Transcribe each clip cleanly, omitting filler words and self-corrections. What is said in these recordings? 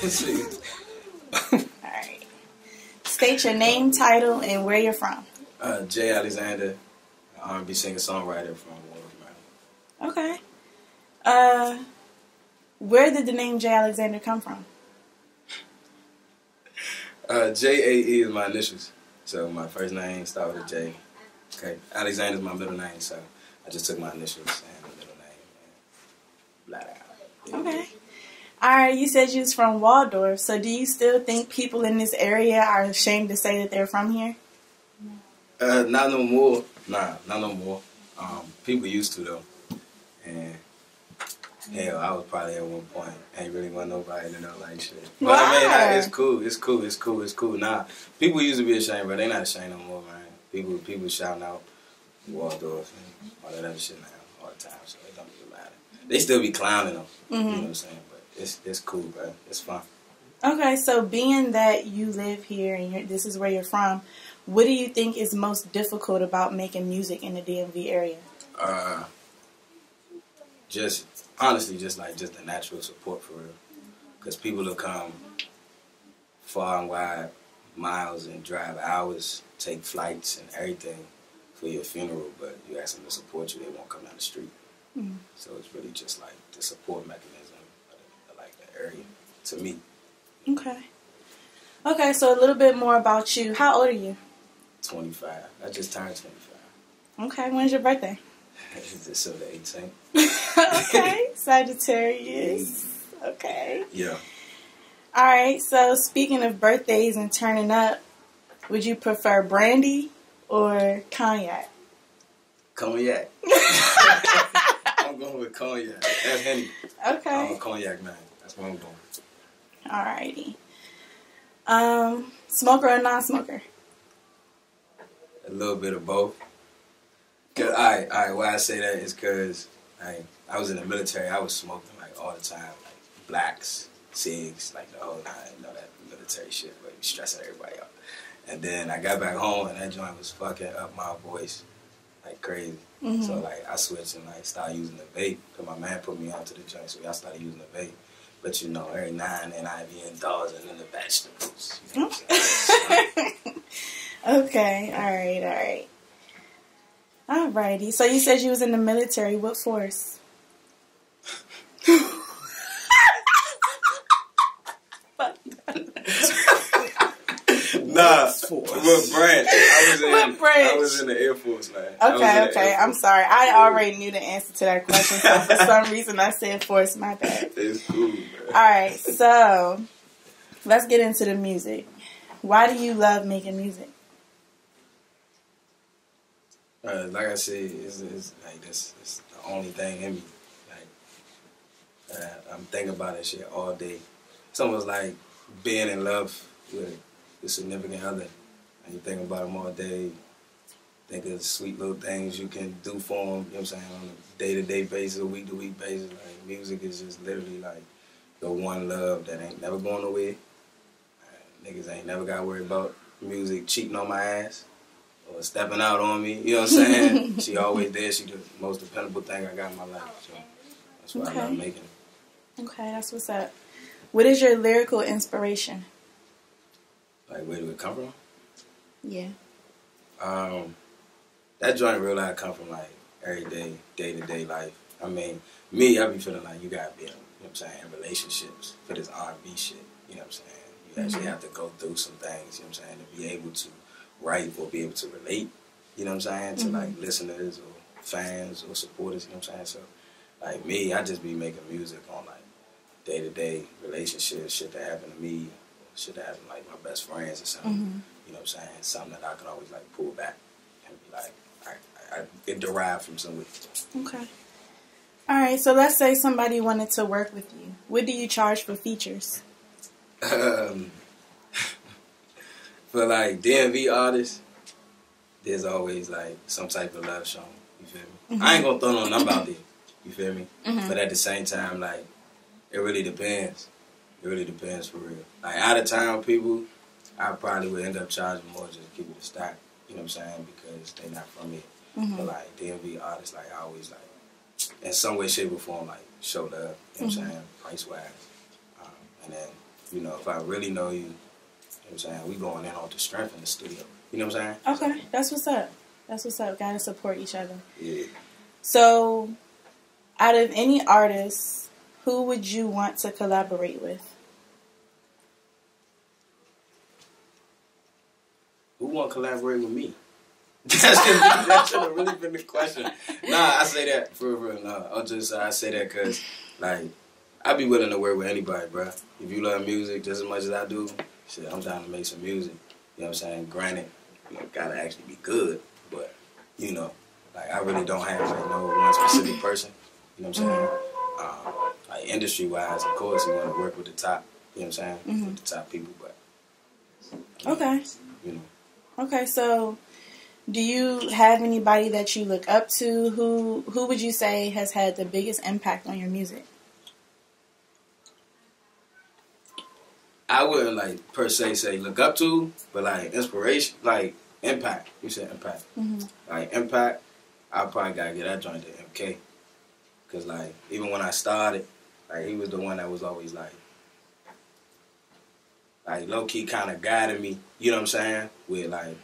Alright. State your name, title, and where you're from. J. Alexander, R&B singer-songwriter from Warwick, Maryland. Okay. Where did the name J. Alexander come from? J-A-E is my initials. So my first name started with a J. Okay. Alexander is my middle name, so I just took my initials and the middle name and blah, blah. Okay. Alright, you said you was from Waldorf, so do you still think people in this area are ashamed to say that they're from here? Not no more. Nah, not no more. People used to though. And hell, I was probably at one point ain't really want nobody to know like shit. But Wow. I mean, nah, it's cool. Nah, people used to be ashamed, but they not ashamed no more, man. People shouting out Waldorf and all that other shit now all the time, so it don't really matter. They still be clowning them, you know what I'm saying? But it's cool, bro. It's fun. Okay, so being that you live here and this is where you're from, what do you think is most difficult about making music in the DMV area? Just honestly, just the natural support for real. Because people will come far and wide, miles, and drive hours, take flights and everything for your funeral, but you ask them to support you, they won't come down the street. So it's really just like the support mechanism of like the area to me. Okay. Okay, so a little bit more about you. How old are you? 25. I just turned 25. Okay, when's your birthday? It's December 18th. Okay, Sagittarius. Okay. Yeah. Alright, so speaking of birthdays and turning up, would you prefer brandy or cognac? Cognac. I'm going with cognac. That's Henny. Okay. I'm a cognac man. That's what I'm going. Alrighty. Smoker or non-smoker? A little bit of both. Cause why I say that is because I was in the military. I was smoking like all the time, like blacks, cigs, like the whole nine. You know that military shit where you stressing everybody out. And then I got back home and that joint was fucking up my voice like crazy. So like I switched and like started using the vape because my man put me onto the joint, so I started using the vape. But you know, every now and then I be indulging in the vegetables. You know what I'm saying? Okay, alrighty. So you said you was in the military. What force? Nah, what branch? I was in the Air Force, man. Okay. I'm sorry. I already knew the answer to that question, so for some reason I said force. My bad. It's cool, man. Alright, so let's get into the music. Why do you love making music? Like I said, it's like this. It's the only thing in me. Like I'm thinking about that shit all day. It's almost like being in love with your significant other, and you think about them all day. Think of sweet little things you can do for them. You know what I'm saying, on a day-to-day basis, a week-to-week basis. Like music is just literally like the one love that ain't never going away. Niggas ain't never got to worry about music cheating on my ass or stepping out on me. You know what I'm saying? She always there. She the most dependable thing I got in my life. So that's why I love making it. Okay, that's what's up. What is your lyrical inspiration? Like, where do it come from? Yeah. That joint real life come from like every day, day-to-day life. I mean, me, I be feeling like you gotta be in, you know what I'm saying, in relationships for this R&B shit. You know what I'm saying? You actually have to go through some things, you know what I'm saying, to be able to write or be able to relate, you know what I'm saying, to like listeners or fans or supporters, you know what I'm saying? So, like me, I just be making music on like day-to-day relationships, shit that happened to me, shit that happened to like my best friends or something, you know what I'm saying, something that I can always like pull back and be like, it derived from somewhere. Okay. Alright, so let's say somebody wanted to work with you. What do you charge for features? For like DMV artists, there's always like some type of love song. You feel me? I ain't gonna throw no number out there. You feel me? But at the same time, like it really depends. It really depends for real. Like out of town people, I probably would end up charging more just to keep it a stack. You know what I'm saying? Because they're not from here. But like DMV artists, like I always like in some way, shape, or form, like show love. You know what I'm saying? Price wise, and then you know, if I really know you, you know what I'm saying, we going in off the strength in the studio. You know what I'm saying? Okay, that's what's up. That's what's up. Gotta support each other. Yeah. So, out of any artists, who would you want to collaborate with? Who want to collaborate with me? That should have really been the question. Nah, I say that for real. Nah, I say that because, like, I be willing to work with anybody, bro. If you love music just as much as I do, shit, I'm trying to make some music. You know what I'm saying? Granted, you know, gotta actually be good, but, you know, like, I really don't have, like, no one specific person. You know what I'm saying? Like, industry-wise, of course, you want to work with the top, you know what I'm saying? With the top people, but... Okay. You know. Okay, so do you have anybody that you look up to? Who would you say has had the biggest impact on your music? I wouldn't, like, per se say look up to, but, like, inspiration, like, impact. You said impact. Like, impact, I probably got to get that joint to MK. Because, like, even when I started, like, he was the one that was always, like low-key kind of guiding me, you know what I'm saying, with, like,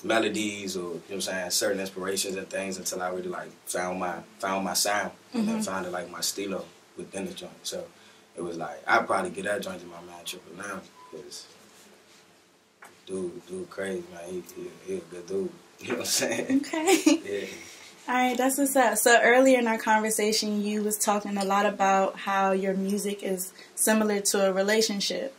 melodies or, you know what I'm saying, certain inspirations and things until I really, like, found my sound and then found, like, my stilo within the joint. So, it was like, I'd probably get that joint to my man Triple now because dude crazy, man. He a good dude. You know what I'm saying? Okay. Yeah. All right, that's what's up. So earlier in our conversation, you was talking a lot about how your music is similar to a relationship.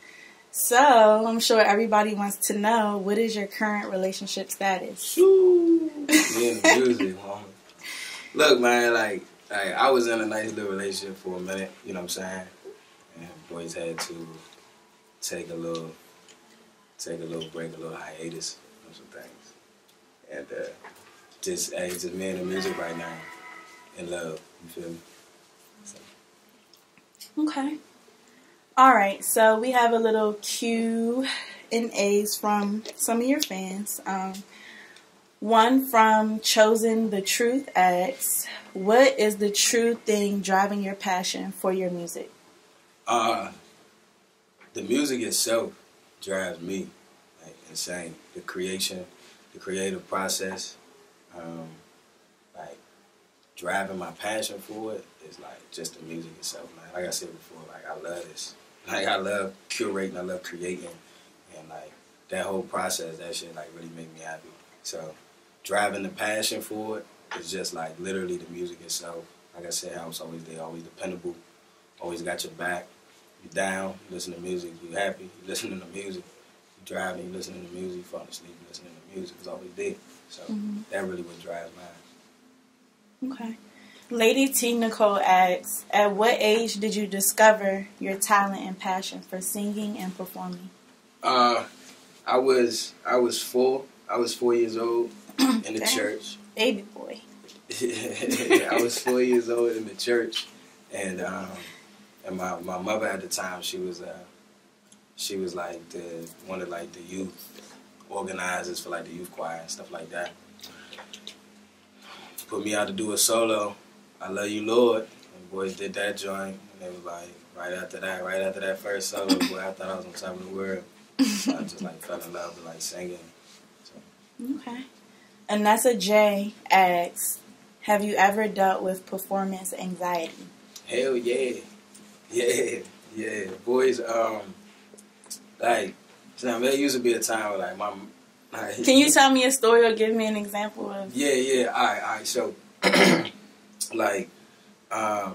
So I'm sure everybody wants to know, what is your current relationship status? Me and the music, mama. Look, man, like I was in a nice little relationship for a minute. You know what I'm saying? And boys had to take a little break, a little hiatus on some things. And just me and the music right now, in love. You feel me? So. Okay. All right. So we have a little Q&As from some of your fans. One from Chosen the Truth asks, "What is the true thing driving your passion for your music?" The music itself drives me like insane. The creative process, like driving my passion for it is like just the music itself, man. Like I said before, like I love this. Like I love curating, I love creating, and like that whole process, that shit like really make me happy. So driving the passion for it is just like literally the music itself. Like I said, I was always there, always dependable, always got your back. You down, you listen to music, you happy, you listening to music, you driving, you listening to music, you falling asleep, you listening to music, it's always there. So that really what drives mine. Okay. Lady T. Nicole asks, "At what age did you discover your talent and passion for singing and performing?" I was 4. I was 4 years old in the church. Baby boy. I was 4 years old in the church, and my mother at the time, she was like one of like the youth organizers for like the youth choir and stuff like that. Put me out to do a solo, "I Love You Lord," and boys did that joint, and they was like right after that first solo, boy, I thought I was on top of the world. So I just like fell in love with like singing. So. Okay. Anessa J asks, "Have you ever dealt with performance anxiety?" Hell yeah. Yeah. Boys, like, there used to be a time where, like, Can you tell me a story or give me an example of... Yeah, alright, so, like, I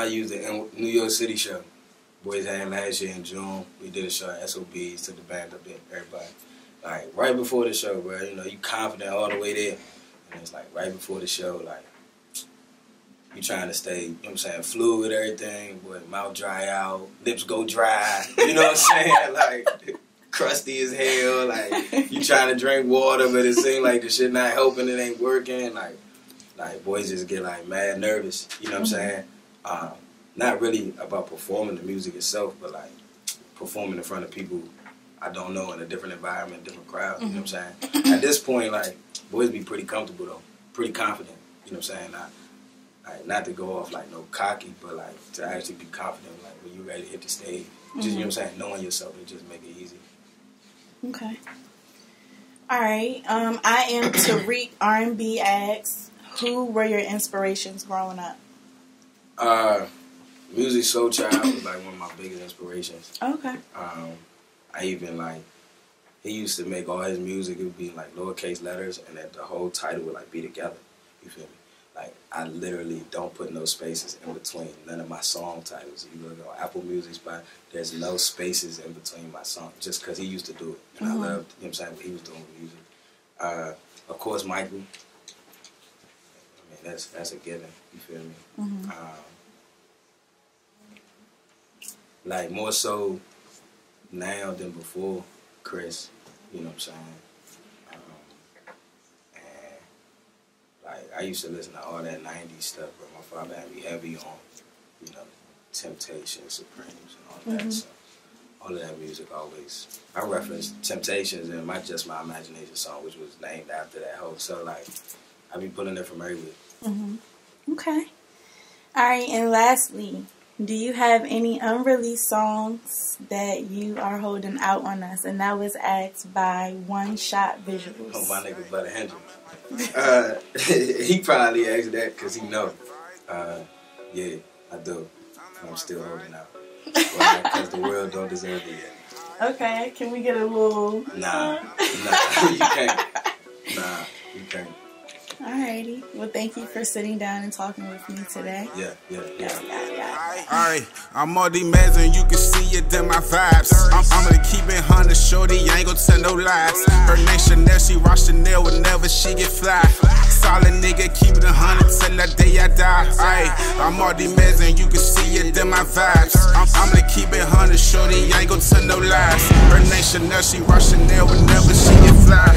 used it in New York City show. Boys had last year in June. We did a show at SOBs, took the band up there, everybody. Like, right before the show, bro, you know, you confident all the way there. And it's like, right before the show, like, you trying to stay, you know what I'm saying, fluid, everything, boy, mouth dry out, lips go dry, you know what I'm saying, like, crusty as hell, like, you trying to drink water, but it seems like the shit not helping, it ain't working, like boys just get, like, mad nervous, you know what I'm saying, not really about performing the music itself, but, like, performing in front of people I don't know in a different environment, different crowd, you know what I'm saying. At this point, like, boys be pretty comfortable, though, pretty confident, you know what I'm saying. Like, not to go off like no cocky, but like to actually be confident, like when you ready to hit the stage. Just, you know what I'm saying? Knowing yourself, it just make it easy. Okay. All right. I am Tariq R&B asks, who were your inspirations growing up? Music Soul Child was like one of my biggest inspirations. Okay. I even like, he used to make all his music, it would be like lowercase letters, and that the whole title would like be together. You feel me? Like, I literally don't put no spaces in between none of my song titles. You look on Apple Music spot, there's no spaces in between my songs, just because he used to do it. And I loved, you know what I'm saying, what he was doing with music. Of course, Michael. I mean, that's a given. You feel me? Like, more so now than before, Chris. You know what I'm saying? Like, I used to listen to all that 90s stuff, but my father had me heavy on, you know, Temptation, Supremes, and all that. So all of that music always, I referenced Temptations in my Just My Imagination song, which was named after that hoe. So, like, I be pulling it from everywhere. Okay. All right, and lastly, do you have any unreleased songs that you are holding out on us? And that was asked by One Shot Visuals. Oh, my nigga Butter Hendrix. He probably asked that because he know. Yeah, I do. I'm still holding out. Because the world don't deserve it yet. Okay, can we get a little... Nah, you can't. Nah, you can't. Alrighty. Well, thank you for sitting down and talking with me today. Yeah. Alright, I'm all these and you can see it in my vibes. I'm gonna keep it 100, shorty, I ain't gon' tell no lies. Her name Chanel, she rock Chanel whenever she get fly. Solid nigga, keep it 100 till the day I die. Ayy, I'm all these and you can see it in my vibes. I'm gonna keep it 100, shorty, I ain't gon' tell no lies. Her name Chanel, she rock Chanel whenever she get fly.